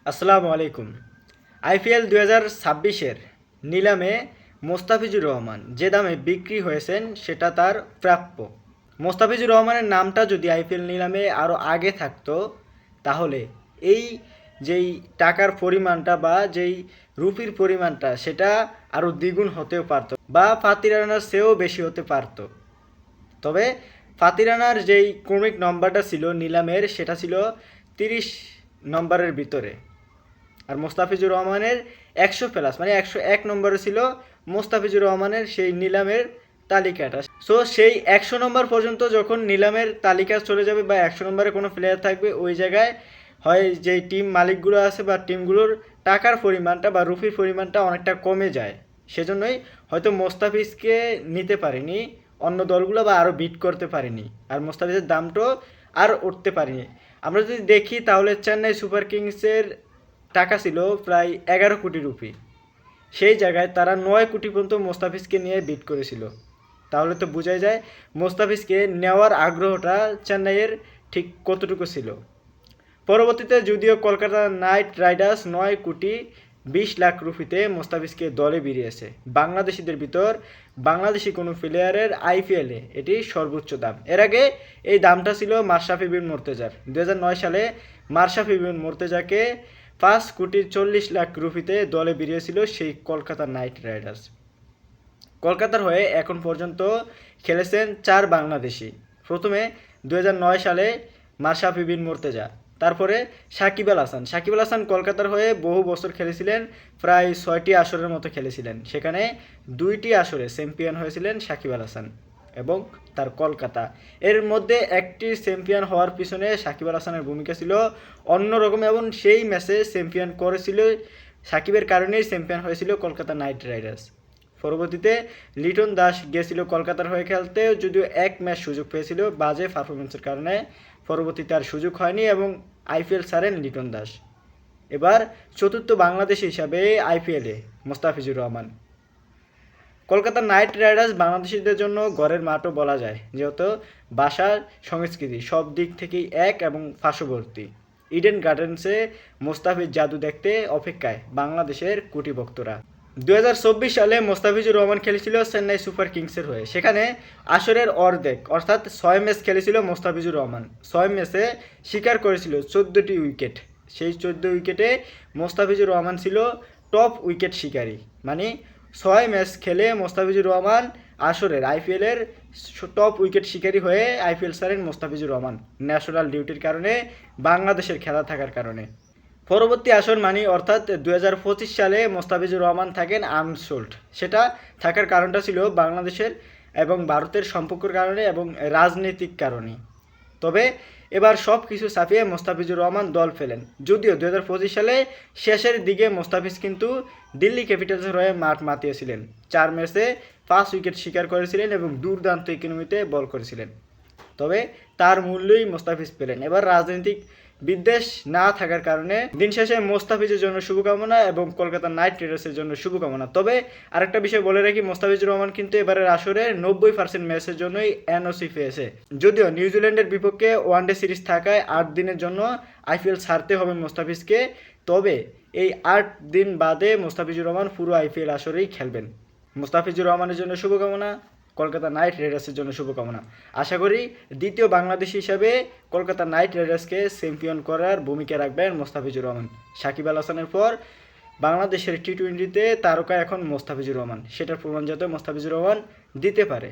আসসালামু আলাইকুম। আইপিএল 2026-এর নিলামে মোস্তাফিজুর রহমান যে দামে বিক্রি হয়েছেন সেটা তার প্রাপ্য। মোস্তাফিজুর রহমানের নামটা যদি আইপিএল নিলামে আরও আগে থাকতো তাহলে এই যেই টাকার পরিমাণটা বা যেই রুপির পরিমাণটা সেটা আরও দ্বিগুণ হতেও পারতো বা ফাতির রানার চেয়েও বেশি হতে পারতো। তবে ফাতির রানার যেই ক্রমিক নম্বরটা ছিল নিলামের সেটা ছিল 30 নম্বরের ভিতরে, আর মোস্তাফিজুর রহমানের 100+, মানে 101 নম্বরে ছিল মোস্তাফিজুর রহমানের সেই নিলামের তালিকাটা। সো সেই 100 নম্বর পর্যন্ত যখন নিলামের তালিকা চলে যাবে বা 100 নম্বরে কোনো প্লেয়ার থাকবে, ওই জায়গায় হয় যেই টিম মালিকগুলো আছে বা টিমগুলোর টাকার পরিমাণটা বা রুপির পরিমাণটা অনেকটা কমে যায়। সেজন্যই হয়তো মোস্তাফিজকে নিতে পারেনি অন্য দলগুলো বা আরও বিট করতে পারেনি, আর মোস্তাফিজের দামটাও আর উঠতে পারেনি। আমরা যদি দেখি তাহলে চেন্নাই সুপার কিংসের টাকা ছিল প্রায় 11 কোটি রুপি, সেই জায়গায় তারা 9 কোটি পর্যন্ত মোস্তাফিজকে নিয়ে বিড করেছিল। তাহলে তো বোঝাই যায় মোস্তাফিজকে নেওয়ার আগ্রহটা চেন্নাইয়ের ঠিক কতটুকু ছিল। পরবর্তীতে যদিও কলকাতা নাইট রাইডার্স 9 কোটি 20 লাখ রুপিতে মোস্তাফিজকে দলে ভিড়িয়েছে। বাংলাদেশিদের ভিতর বাংলাদেশি কোনো প্লেয়ারের আইপিএলে এটি সর্বোচ্চ দাম। এর আগে এই দামটা ছিল মাশরাফি বিন মুর্তজার। 2009 সালে মাশরাফি বিন মুর্তজাকে 5 কোটি 40 লাখ রুপিতে দলে ভিড়িয়েছিল সেই কলকাতা নাইট রাইডার্স। কলকাতার হয়ে এখন পর্যন্ত খেলেছেন 4 বাংলাদেশি। প্রথমে 2009 সালে মাশরাফি বিন মুর্তজা, তারপরে সাকিব আল হাসান কলকাতার হয়ে বহু বছর খেলেছিলেন, প্রায় 6টি আসরের মতো খেলেছিলেন। সেখানে 2টি আসরে চ্যাম্পিয়ন হয়েছিলেন সাকিব আল হাসান এবং তার কলকাতা। এর মধ্যে একটি চ্যাম্পিয়ন হওয়ার পিছনে সাকিব আল হাসানের ভূমিকা ছিল অন্যরকম, এবং সেই ম্যাচে চ্যাম্পিয়ন করেছিল সাকিবের কারণেই চ্যাম্পিয়ন হয়েছিল কলকাতা নাইট রাইডার্স। পরবর্তীতে লিটন দাস গিয়েছিল কলকাতার হয়ে খেলতে, যদিও এক ম্যাচ সুযোগ পেয়েছিল, বাজে পারফরমেন্সের কারণে পরবর্তীতে আর সুযোগ হয়নি এবং আইপিএল ছাড়েন লিটন দাস। এবার চতুর্থ বাংলাদেশি হিসাবে আইপিএলে মোস্তাফিজুর রহমান। কলকাতা নাইট রাইডার্স বাংলাদেশিদের জন্য ঘরের মাঠও বলা যায়, যেহেতু ভাষা সংস্কৃতি সব দিক থেকেই এক এবং পার্শ্ববর্তী। ইডেন গার্ডেন্সে মোস্তাফিজ জাদু দেখতে অপেক্ষায় বাংলাদেশের কোটি ভক্তরা। 2024 সালে মোস্তাফিজুর রহমান খেলেছিল চেন্নাই সুপার কিংসের হয়ে। সেখানে আসরের অর্ধেক অর্থাৎ 6 ম্যাচ খেলেছিল মোস্তাফিজুর রহমান। 6 ম্যাচে শিকার করেছিল 14টি উইকেট। সেই 14 উইকেটে মোস্তাফিজুর রহমান ছিল টপ উইকেট শিকারী। মানে 6 ম্যাচ খেলে মোস্তাফিজুর রহমান আসরের আইপিএলের টপ উইকেট শিকারী হয়ে আইপিএল ছাড়েন মোস্তাফিজুর রহমান, ন্যাশনাল ডিউটির কারণে, বাংলাদেশের খেলা থাকার কারণে। পরবর্তী আসর মানে অর্থাৎ 2025 সালে মোস্তাফিজুর রহমান থাকেন আনসোল্ড। সেটা থাকার কারণটা ছিল বাংলাদেশের এবং ভারতের সম্পর্কের কারণে এবং রাজনৈতিক কারণে। তবে এবার সব কিছু ছাপিয়ে মোস্তাফিজুর রহমান দল ফেলেন। যদিও 2025 সালে শেষের দিকে মোস্তাফিজ কিন্তু দিল্লি ক্যাপিটালসের হয়ে মাঠ মাতিয়েছিলেন। 4 ম্যাচে 5 উইকেট শিকার করেছিলেন এবং দুর্দান্ত ইকোনমিতে বল করেছিলেন। তবে তার মূল্যই মোস্তাফিজ পেলেন। এবার রাজনৈতিক বিদ্বেষ না থাকার কারণে দিন শেষে মোস্তাফিজের জন্য শুভকামনা এবং কলকাতা নাইট রাইডার্সের জন্য শুভকামনা। তবে আরেকটা বিষয় বলে রাখি, মোস্তাফিজুর রহমান কিন্তু এবারের আসরে 90% ম্যাচের জন্যই এনওসি পেয়েছে। যদিও নিউজিল্যান্ডের বিপক্ষে ওয়ানডে সিরিজ থাকায় 8 দিনের জন্য আইপিএল ছাড়তে হবে মোস্তাফিজকে। তবে এই 8 দিন বাদে মোস্তাফিজুর রহমান পুরো আইপিএল আসরেই খেলবেন। মোস্তাফিজুর রহমানের জন্য শুভকামনা, কলকাতা নাইট রাইডার্সের জন্য শুভকামনা। আশা করি দ্বিতীয় বাংলাদেশি হিসাবে কলকাতা নাইট রাইডার্সকে চ্যাম্পিয়ন করার ভূমিকা রাখবেন মোস্তাফিজুর রহমান। সাকিব আল হাসানের পর বাংলাদেশের টি-20তে তারকা এখন মোস্তাফিজুর রহমান, সেটার প্রমাণ যাতে মোস্তাফিজুর রহমান দিতে পারে।